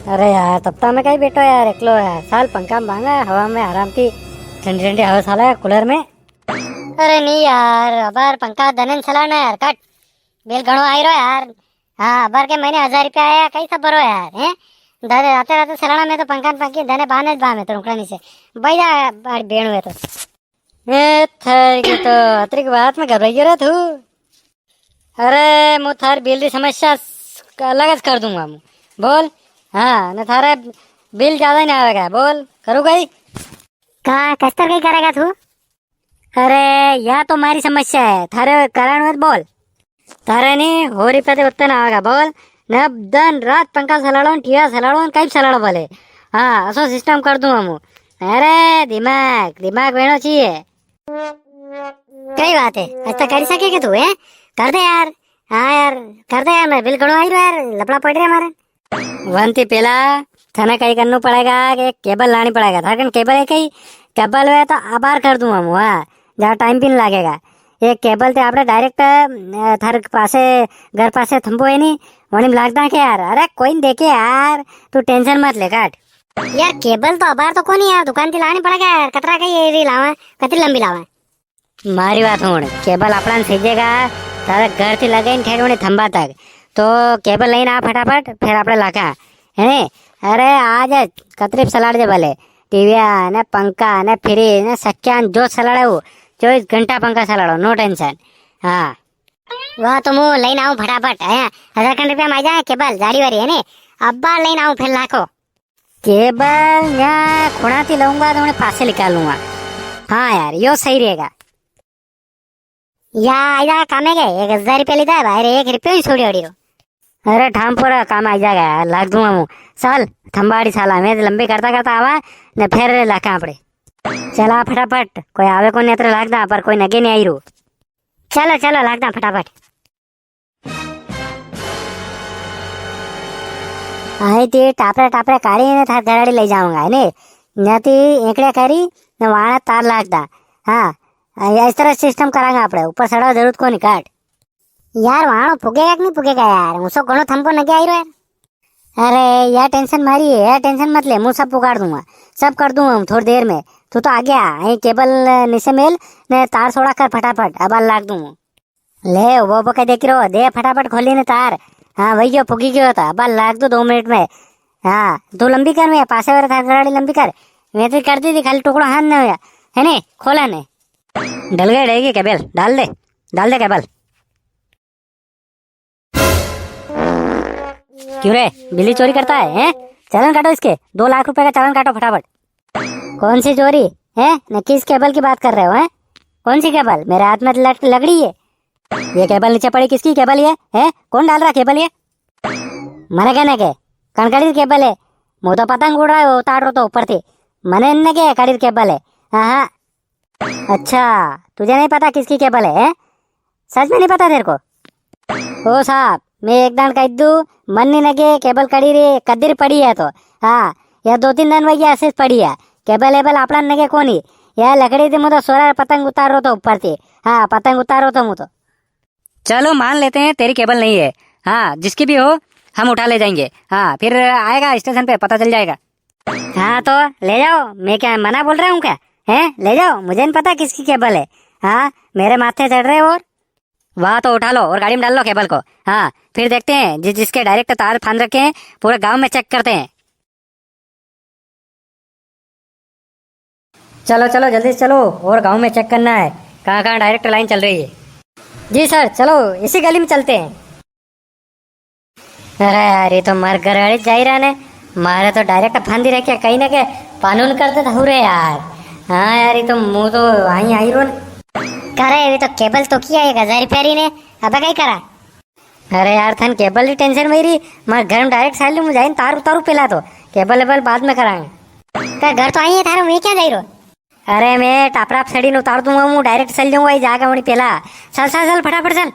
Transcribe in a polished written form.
अरे यार तब तो मैं कहीं बैठो यार एकलो यार साल पंखा भांगा हवा में आराम थी ठंडी ठंडी हवा साला कूलर में। अरे नहीं यार अबार पंखा धनन चलाना यार कट बिल घणो आई रो यार। हाँ अबार के महीने 1000 रुपया आया कई सब भरो यार हैं दादे राते राते चलाना में तो पंखा पंखी धने बाने बामे तो रुकना से बैठा बेण हुए तो ए थार की तो अतरी की बात में घबराई रहा तू। अरे मु थार बिल की समस्या अलग कर दूंगा मु बोल। हाँ न थारा बिल ज्यादा नहीं आएगा बोल करूँ गई कहाँ कस्तर कहीं करेगा तू। अरे यह तो हमारी समस्या है थारे कारण मत बोल थारे नहीं हो रही पे उतना ना आएगा बोल न दिन रात पंखा चलाड़ो टीवा चलाड़ो कहीं चलाड़ो बोले। हाँ असो सिस्टम कर दूंगा मु। अरे दिमाग दिमाग वेणो चाहिए कई बात है अच्छा कर सके तू है कर दे यार। हाँ यार कर दे यार मैं बिल घणो आई रो यार लपड़ा पड़ रहा हमारे वंती पेला थाने कहीं करना पड़ेगा कि केबल लानी पड़ेगा था केबल है कहीं केबल है तो आबार कर दूंगा मुआ जहाँ टाइम भी नहीं लगेगा ये केबल थे आपने डायरेक्ट थार पासे घर पासे थंबो है नहीं वहीं लगता है यार। अरे कोई नहीं देखे यार तू टेंशन मत ले काट यार केबल तो आबार तो कौन यार दुकान थी लानी पड़ेगा यार कतरा कहीं लावा कतरी लंबी लावा मारी बात हूँ केबल अपना सीजेगा तारा घर थी लगे ठेठ थंबा तक तो केबल लઈને आ फटाफट फिर આપણે લાખા હે અરે આજ કતરીબ સલાડ જે ભલે ટીવી ને પંખા ને ફ્રીજ ને સક્યાન જો સલાડાવું 24 घंटा पंखा सलाड़ो नो टेंशन। हाँ वह तो मुँह लઈને आऊँ फटाफट है 1000 रुपया में आ जाए केबल जारी वारी है ने अब्बा लઈને आऊँ फिर लाखो केबल यहाँ खुणा थी लूंगा तो उन्हें पासे निकाल लूंगा। हाँ यार यो सही रहेगा या आजा कामे गए 1000 रुपया लीधा बाहर 1 रुपया ही छोड़ी ओड़ी रो। अरे ठाम पूरा काम आ जाएगा लाग दूंगा मुँह साल थंबाड़ी साला मैं लंबी करता करता आवा ने फिर लाखा आपड़े चला फटाफट कोई आवे को नहीं लागदा पर कोई नगे नहीं आई रू चलो चलो लागदा फटाफट आई थी टापरे टापरे काढ़ी ने थार घराड़ी लई जाऊंगा है ने न्याती एकड़े करी ने वहां तार लागदा। हाँ इस तरह सिस्टम करांगा आपड़े ऊपर सड़ा जरूरत को नहीं काट यार वहां पुगेगा कि नहीं पुगेगा यार मुझसे घणो थंपो नगे आई रो यार। अरे यार टेंशन मारी है यार टेंशन मत ले मुँह सब पुगाड़ दूंगा सब कर दूंगा हम थोड़ी देर में तू तो आ गया यही केबल नीचे मेल ने तार छोड़ा कर फटाफट अब लाग दूंगा ले वो कह देख रहो दे फटाफट खोली ने तार। हाँ वही जो पुगी गयो था अब लाग दो 2 मिनट में। हाँ तू लंबी कर मैं पासे वाले थार गाड़ी लंबी कर मैं तो कर दी थी खाली टुकड़ा हाथ न हुआ है ने खोला ने डल गए रहेगी केबल डाल दे केबल क्यों रे बिल्ली चोरी करता है चालान काटो इसके 2 लाख रुपए का चालान काटो फटाफट। कौन सी चोरी है न किस केबल की बात कर रहे हो हैं कौन सी केबल मेरे हाथ में लगड़ी है ये केबल नीचे पड़ी किसकी केबल ये है कौन डाल रहा केबल ये मने कहने के कणकड़ी केबल है मुँह तो पतंग उड़ रहा है उतार रो तो ऊपर थी मने इनने के कड़ी केबल है। हाँ अच्छा तुझे नहीं पता किसकी केबल है सच में नहीं पता तेरे को ओ साहब मैं एकदम कह दू मन नहीं लगे केबल कड़ी रे कदर पड़ी है तो। हाँ या 2-3 दिन वही ऐसे पड़ी है केबल एबल अपना नगे कोनी यह लकड़ी थी मुझे सोरा पतंग उतार रो तो ऊपर थी। हाँ पतंग उतारो तो मुझे चलो मान लेते हैं तेरी केबल नहीं है। हाँ जिसकी भी हो हम उठा ले जाएंगे। हाँ फिर आएगा स्टेशन पे पता चल जाएगा। हाँ तो ले जाओ मैं क्या मना बोल रहा हूँ क्या है ले जाओ मुझे नहीं पता किसकी केबल है। हाँ मेरे माथे चढ़ रहे और वहाँ तो उठा लो और गाड़ी में डाल लो केबल को। हाँ फिर देखते हैं जिसके डायरेक्ट तार फांद रखे हैं पूरे गांव में चेक करते हैं। चलो चलो जल्दी चलो और गांव में चेक करना है कहाँ कहाँ डायरेक्ट लाइन चल रही है। जी सर चलो इसी गली में चलते हैं। अरे यार ये तो मार घर जा ही रहा ने मारे तो डायरेक्ट फांदी रखे कहीं ना के कानून करते था रे यार। हाँ यार ये तो मुँह तो वहीं आई रो करे अभी तो केबल तो किया 1000 रुपया ने अब कहीं करा। अरे यार थन केबल की टेंशन मेरी मार घर में डायरेक्ट साल मुझे जाए तार उतारू पहला तो केबल वेबल बाद में कराएंगे घर तो आई है थारा मैं क्या जाई रो। अरे मैं टापरा सड़ी उतार दूंगा मुँह डायरेक्ट चल जाऊंगा जागा वही पहला चल चल चल फटाफट चल।